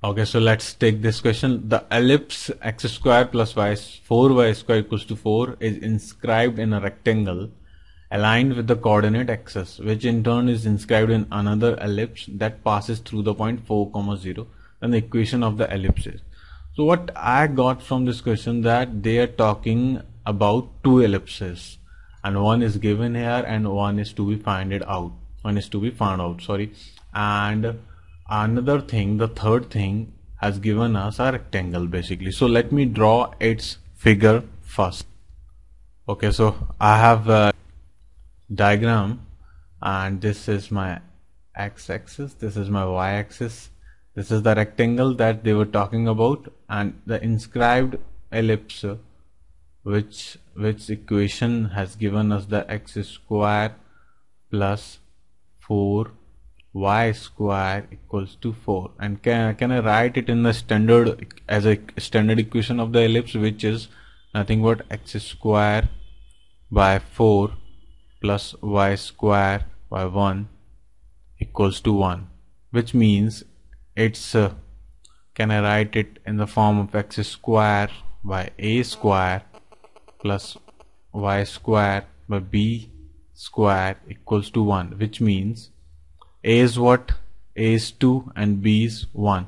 Okay, so let's take this question. The ellipse x square plus 4y square equals to 4 is inscribed in a rectangle aligned with the coordinate axis, which in turn is inscribed in another ellipse that passes through the point 4, 0, and the equation of the ellipse is. So what I got from this question, that they are talking about two ellipses, and one is given here and one is to be found out. And another thing, the third thing, has given us a rectangle basically. So let me draw its figure first. Okay, so I have a diagram, and this is my x-axis, this is my y-axis, this is the rectangle that they were talking about, and the inscribed ellipse, which equation has given us the x square plus 4y square equals to 4. And can I write it in the standard as a standard equation of the ellipse, which is nothing but x square by 4 plus y square by 1 equals to 1, which means it's can I write it in the form of x square by a square plus y square by b square equals to 1, which means a is what? A is 2 and b is 1,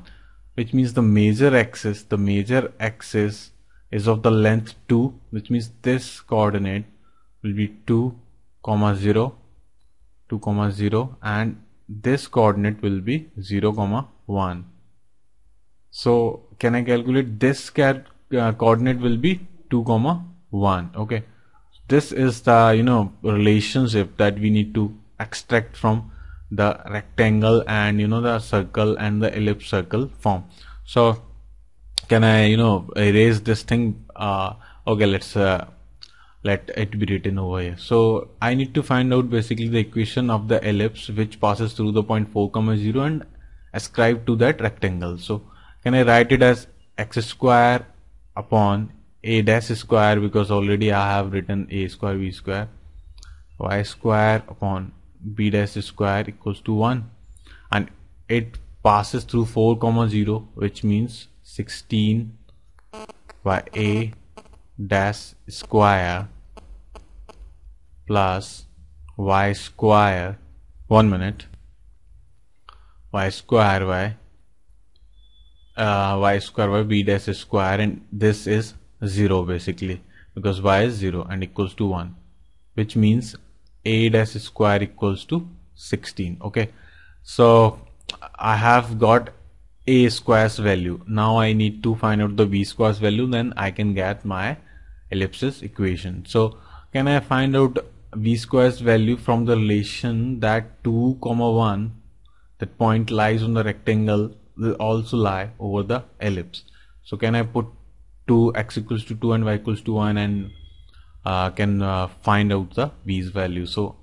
which means the major axis is of the length 2, which means this coordinate will be 2, 0, 2, 0, and this coordinate will be 0, 1. So can I calculate this coordinate will be 2, 1. Okay, this is the relationship that we need to extract from the rectangle and the circle and the ellipse circle form. So can I erase this thing? Okay, let's let it be written over here. So I need to find out basically the equation of the ellipse which passes through the point 4, 0 and ascribe to that rectangle. So can I write it as x square upon a dash square, because already I have written a square b square, y square upon b dash square equals to 1, and it passes through 4, 0, which means 16 by a dash square plus y square, y square by b dash square, and this is 0 basically because y is 0 and equals to 1, which means a dash square equals to 16. Okay, so I have got a square's value. Now I need to find out the b square's value, then I can get my ellipsis equation. So can I find out b square's value from the relation that 2, 1, that point lies on the rectangle, will also lie over the ellipse. So can I put 2 x equals to 2 and y equals to 1 and can find out the b's value. So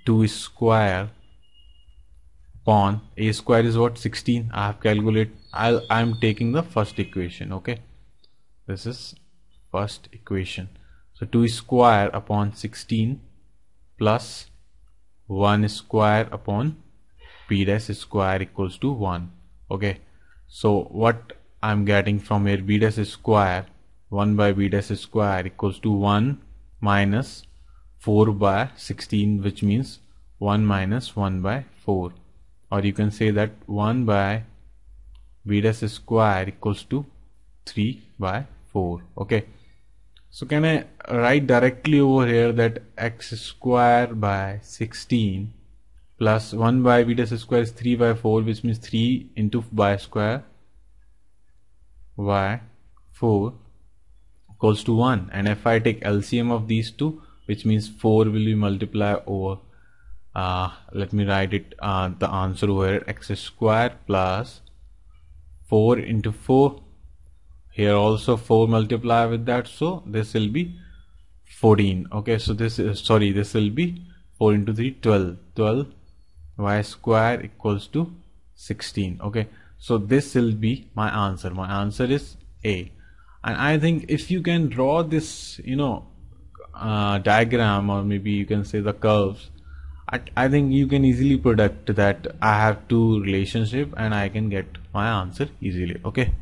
2 square upon a square is what? 16. I have calculated. I'm taking the first equation. Okay, this is first equation. So 2 square upon 16 plus 1 square upon b dash square equals to 1. Okay, so what I'm getting from here, b dash square, 1 by b dash square equals to 1 minus 4 by 16, which means 1 minus 1 by 4, or you can say that 1 by b dash square equals to 3 by 4. Okay, so can I write directly over here that x square by 16 plus 1 by b dash square is 3 by 4, which means 3 into by square by 4 equals to 1. And if I take LCM of these two, which means 4 will be multiplied over let me write it the answer over here, x square plus 4 into 4, here also 4 multiply with that, so this will be 14. Okay, so this will be 4 into 3, 12 y square equals to 16. Okay, so this will be my answer. My answer is A. And I think if you can draw this diagram, or maybe you can say the curves, I think you can easily predict that I have two relationship and I can get my answer easily. Okay.